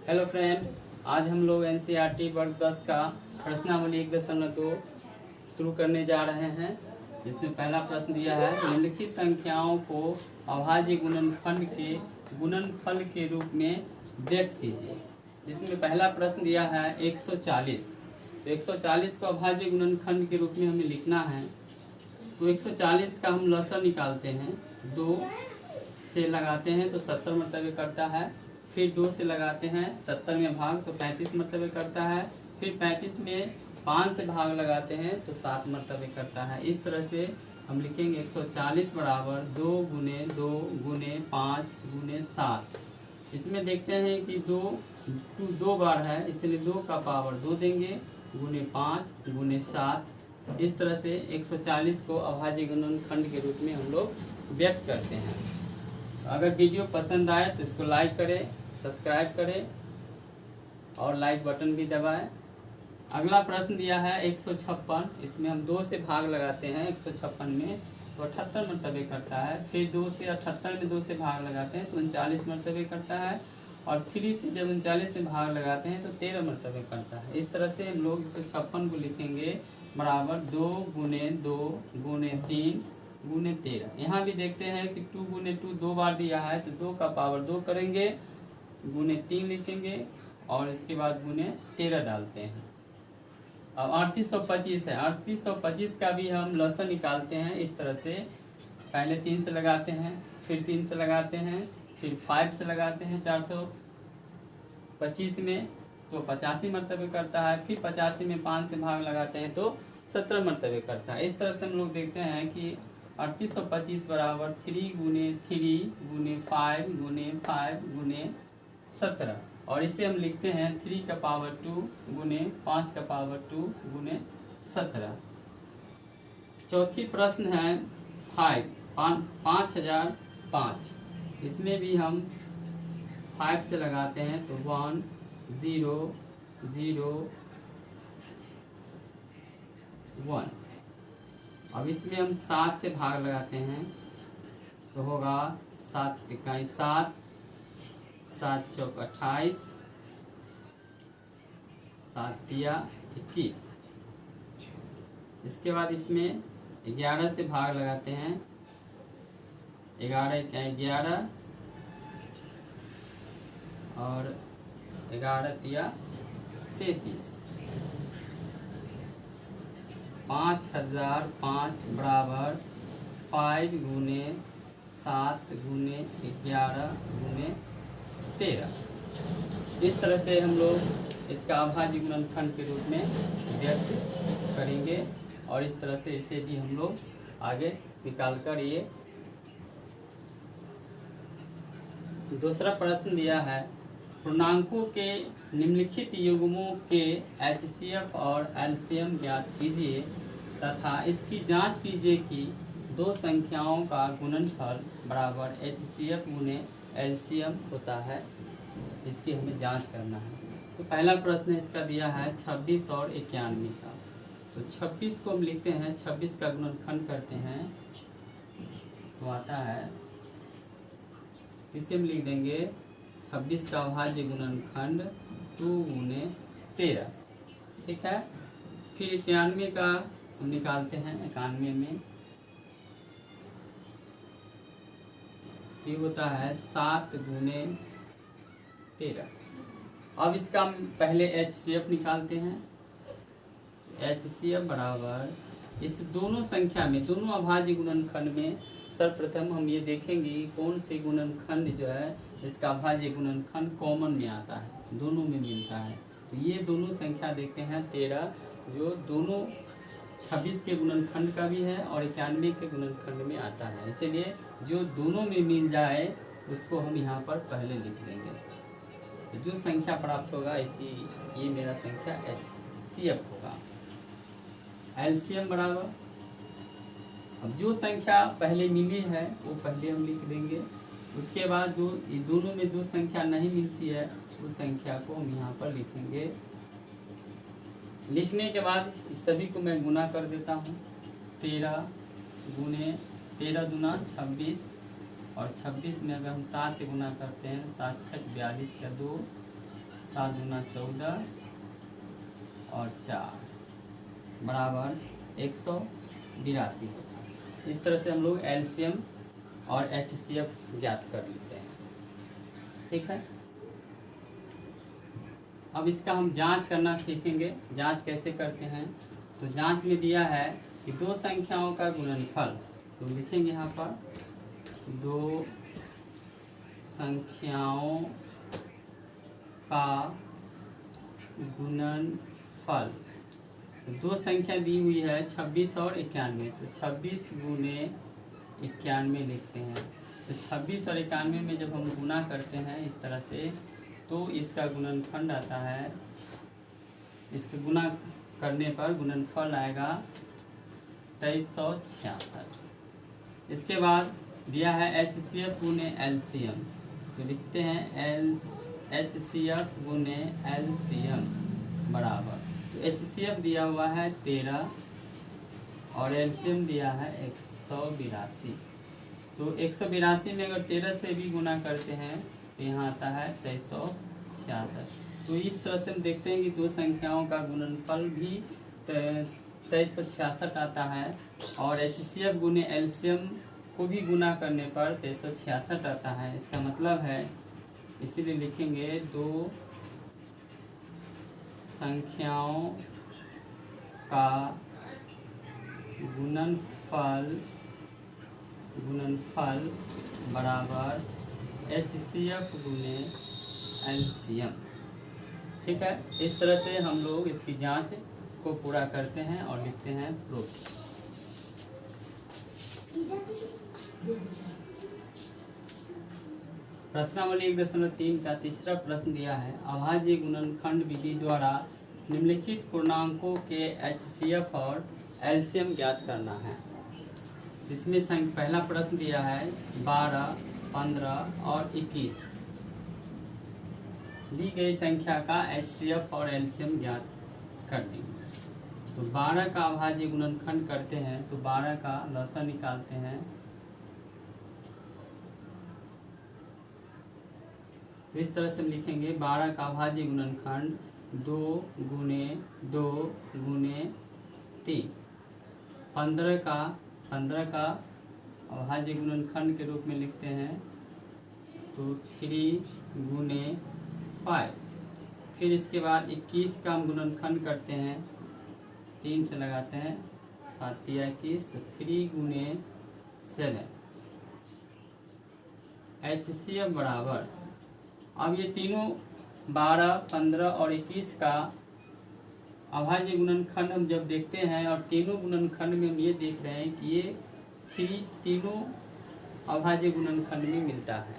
Hello friend, आज हम लोग एनसीईआरटी वर्ग 10 का प्रश्नावली 1.2 शुरू करने जा रहे हैं। जिसमें पहला प्रश्न दिया है, निम्नलिखित संख्याओं को अभाज्य गुणनफल के रूप में व्यक्त कीजिए। जिसमें पहला प्रश्न दिया है 140। तो 140 को अभाज्य गुणनखंड के रूप में हमें लिखना है। तो 140 का हम लसर निकालते हैं, 2 से लगाते हैं तो 70 मरतबे करता है। फिर 2 से लगाते हैं 70 में भाग तो 35 मरतबे करता है। फिर 35 में 5 से भाग लगाते हैं तो 7 मरतबे करता है। इस तरह से हम लिखेंगे 140 बराबर 2 गुने 2 गुने 5 गुने 7। इसमें देखते हैं कि 2 बार है, इसलिए 2 का पावर 2 देंगे, गुने 5 गुने 7। इस तरह से 140 को अभाज्य गुणनखंड के रूप में हम लोग व्यक्त करते हैं। अगर वीडियो पसंद आए तो इसको लाइक करें, सब्सक्राइब करें और लाइक बटन भी दबाएं। अगला प्रश्न दिया है 156। इसमें हम 2 से भाग लगाते हैं 156 में तो 78 मरतबे करता है। फिर 2 से 78 में 2 से भाग लगाते हैं तो 39 मरतबे करता है। और 3 से जब 39 से भाग लगाते हैं तो 13 मरतबे करता है। इस तरह से हम लोग 156 को लिखेंगे बराबर 2 गुने 2 गुने 3 गुने 13। यहाँ भी देखते हैं कि 2 गुने 2 2 बार दिया है तो 2 का पावर 2 करेंगे, गुने 3 लिखेंगे और इसके बाद गुने 13 डालते हैं। अब 3825 है, 3825 का भी हम लसर निकालते हैं। इस तरह से पहले 3 से लगाते हैं, फिर 3 से लगाते हैं, फिर 5 से लगाते हैं 425 में तो 85 मरतबे करता है। फिर 85 में 5 से भाग लगाते हैं तो 17 मरतबे करता है। इस तरह से हम लोग देखते हैं कि 3825 बराबर 3 गुने 3 गुने 5 गुने 5 गुने 17। और इसे हम लिखते हैं 3 का पावर 2 गुने 5 का पावर 2 गुने 17। चौथी प्रश्न है 5005। इसमें भी हम 5 से लगाते हैं तो 1 0 0 1। अब इसमें हम 7 से भाग लगाते हैं तो होगा 7 तिकाई 7, 7 चौक 28, 7 दिया 21। इसके बाद इसमें 11 से भाग लगाते हैं, 11 इकाई 11 और 11 दिया 33। 5005 बराबर 5 गुने 7 गुने 11 गुने 13। इस तरह से हम लोग इसका अभाज्य गुणनखंड के रूप में व्यक्त करेंगे और इस तरह से इसे भी हम लोग आगे निकाल कर ये दूसरा प्रश्न दिया है, पूर्णांकों के निम्नलिखित युग्मों के HCF और LCM ज्ञात कीजिए तथा इसकी जांच कीजिए कि 2 संख्याओं का गुणनफल बराबर HCF गुने LCM होता है। इसकी हमें जांच करना है। तो पहला प्रश्न इसका दिया है 26 और 91 का। तो 26 को हम लिखते हैं, 26 का गुणनखंड करते हैं तो आता है, इसे हम लिख देंगे 26 का अभाज्य गुणनखंड 2 गुने 13। ठीक है। फिर 91 का हम निकालते हैं। 91 में ये होता है 7 गुने 13। अब इसका हम पहले HCF निकालते हैं। HCF बराबर इस दोनों संख्या में, दोनों अभाज्य गुणनखंड में सर्वप्रथम हम ये देखेंगे कौन से गुणनखंड जो है इसका अभाज्य गुणनखंड कॉमन में आता है, दोनों में मिलता है। तो ये दोनों संख्या देखते हैं 13, जो दोनों 26 के गुणनखंड का भी है और 91 के गुणनखंड में आता है। इसलिए जो दोनों में मिल जाए उसको हम यहाँ पर पहले लिख देंगे। तो जो संख्या प्राप्त होगा ये मेरा संख्या HCF होगा। LCM बराबर, अब जो संख्या पहले मिली है वो पहले हम लिख देंगे। उसके बाद जो दोनों में 2 संख्या नहीं मिलती है उस संख्या को हम यहाँ पर लिखेंगे। लिखने के बाद इस सभी को मैं गुना कर देता हूँ। 13 गुने 13 दूना 26 और 26 में अगर हम 7 से गुना करते हैं 7 छक 42 का 2 7 दूना 14 और 4 बराबर 182 होता है। इस तरह से हम लोग एलसीएम और एचसीएफ ज्ञात कर लेते हैं। ठीक है, अब इसका हम जांच करना सीखेंगे। जांच कैसे करते हैं, तो जांच में दिया है कि दो संख्याओं का गुणनफल, तो लिखेंगे यहाँ पर दो संख्याओं का गुणनफल। दो संख्या दी हुई है 26 और 91, तो 26 गुने 91 लिखते हैं। तो 26 और 91 में जब हम गुना करते हैं इस तरह से, तो इसका गुणनफल आता है, इसके गुना करने पर गुणनफल आएगा 2366। इसके बाद दिया है HCF गुने LCM, तो लिखते हैं HCF गुने LCM बराबर, तो HCF दिया हुआ है 13 और LCM दिया है 182। तो 182 में अगर 13 से भी गुना करते हैं तो यहाँ आता है 2366। तो इस तरह से हम देखते हैं कि दो संख्याओं का गुणनफल भी 2366 आता है, और HCF गुने LCM को भी गुना करने पर 2366 आता है। इसका मतलब है, इसीलिए लिखेंगे दो संख्याओं का गुणनफल बराबर HCF गुने LCM। ठीक है, इस तरह से हम लोग इसकी जांच को पूरा करते हैं और लिखते हैं प्रूफ। प्रश्नावली 1.3 का तीसरा प्रश्न दिया है, अभाज्य गुणनखंड विधि द्वारा निम्नलिखित पूर्णांकों के HCF और LCM ज्ञात करना है। इसमें पहला प्रश्न दिया है 12, 15 और 21। दी गई संख्या का HCF और LCM ज्ञात कर देंगे। तो 12 का अभाज्य गुणनखंड करते हैं, तो 12 का लसाअ निकालते हैं, तो इस तरह से हम लिखेंगे 12 का अभाज्य गुणनखंड 2 गुने 2 गुने 3। 15 का अभाज्य गुणनखंड के रूप में लिखते हैं, तो 3 गुने 5। फिर इसके बाद 21 का हम गुणनखंड करते हैं, 3 से लगाते हैं, 7 या 21, तो 3 गुने 7। HCF बराबर, अब ये तीनों 12, 15 और 21 का अभाज्य गुणनखंड हम जब देखते हैं, और तीनों गुणनखंड में हम ये देख रहे हैं कि ये तीनों अभाज्य गुणनखंड में मिलता है।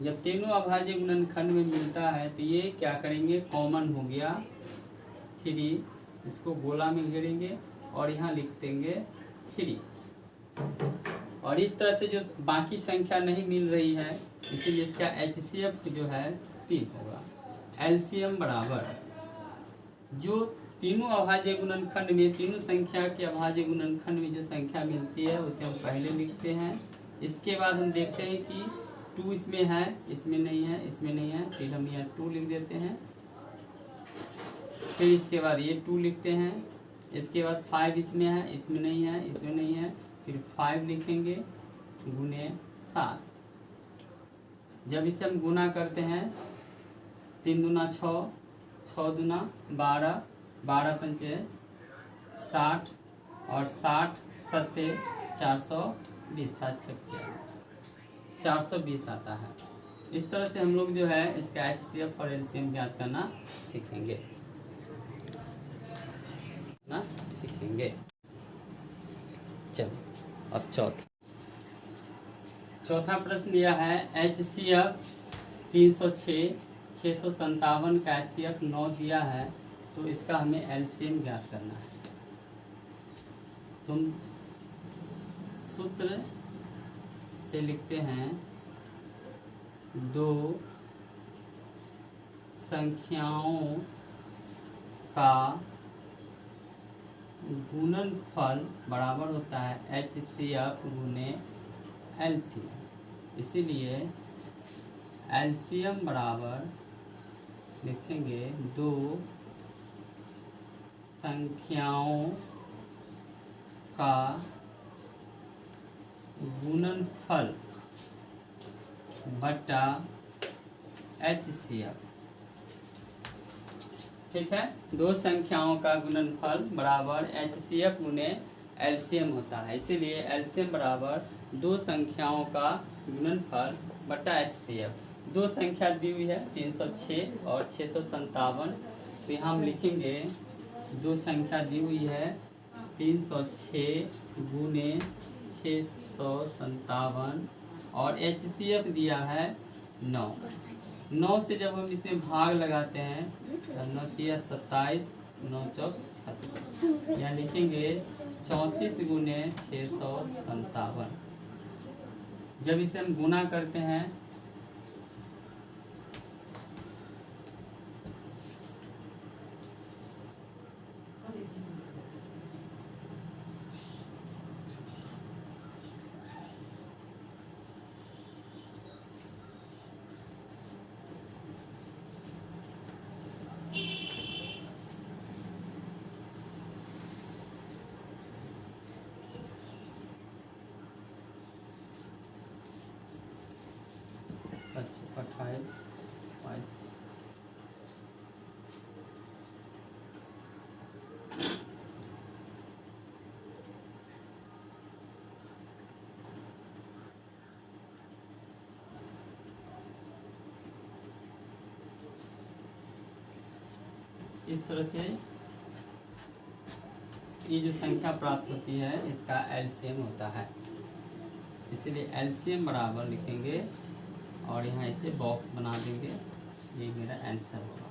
जब तीनों अभाज्य गुणनखंड में मिलता है तो ये क्या करेंगे, कॉमन हो गया 3, इसको गोला में घेरेंगे और यहाँ लिख देंगे 3। और इस तरह से जो बाकी संख्या नहीं मिल रही है, इसीलिए इसका HCF जो है 3 होगा। LCM बराबर, जो तीनों अभाज्य गुणनखंड में, तीनों संख्या के अभाज्य गुणनखंड में जो संख्या मिलती है उसे हम पहले लिखते हैं। इसके बाद हम देखते हैं कि 2 इसमें है, इसमें नहीं है, इसमें नहीं है, फिर हम यहाँ 2 लिख देते हैं। फिर इसके बाद ये 2 लिखते हैं। इसके बाद 5 इसमें है, इसमें नहीं है, इसमें नहीं है, फिर 5 लिखेंगे गुने 7। जब इसे हम गुना करते हैं, 3 दूना 6, 6 दूना 12, 12 पंचे 60 और 60 सत्ते 420, 7 छक्के 420 आता है। इस तरह से हम लोग जो है इसका HCF और LCM ज्ञात करना सीखेंगे ना सीखेंगे। चलो अब चौथा प्रश्न दिया है, HCF 306, 657 का HCF 9 दिया है, तो इसका हमें LCM ज्ञात करना है। तुम सूत्र से लिखते हैं, दो संख्याओं का गुणनफल बराबर होता है HCF गुने LCM। इसीलिए LCM बराबर लिखेंगे दो संख्याओं का गुणनफल बटा HCF। ठीक है, दो संख्याओं का गुणनफल बराबर HCF गुने LCM होता है, इसीलिए LCM बराबर दो संख्याओं का गुणनफल बटा HCF। दो संख्या दी हुई है 306 और 657, तो यहाँ हम लिखेंगे दो संख्या दी हुई है 306 गुने 657 और HCF दिया है 9। 9 से जब हम इसे भाग लगाते हैं तो 9 तिया 27, 9 चौक 36, यहाँ लिखेंगे 34 गुने 657। जब इसे हम गुना करते हैं अच्छा 28 22 इस तरह से ये जो संख्या प्राप्त होती है इसका LCM होता है, इसीलिए LCM बराबर लिखेंगे और यहाँ इसे बॉक्स बना देंगे। ये मेरा आंसर होगा।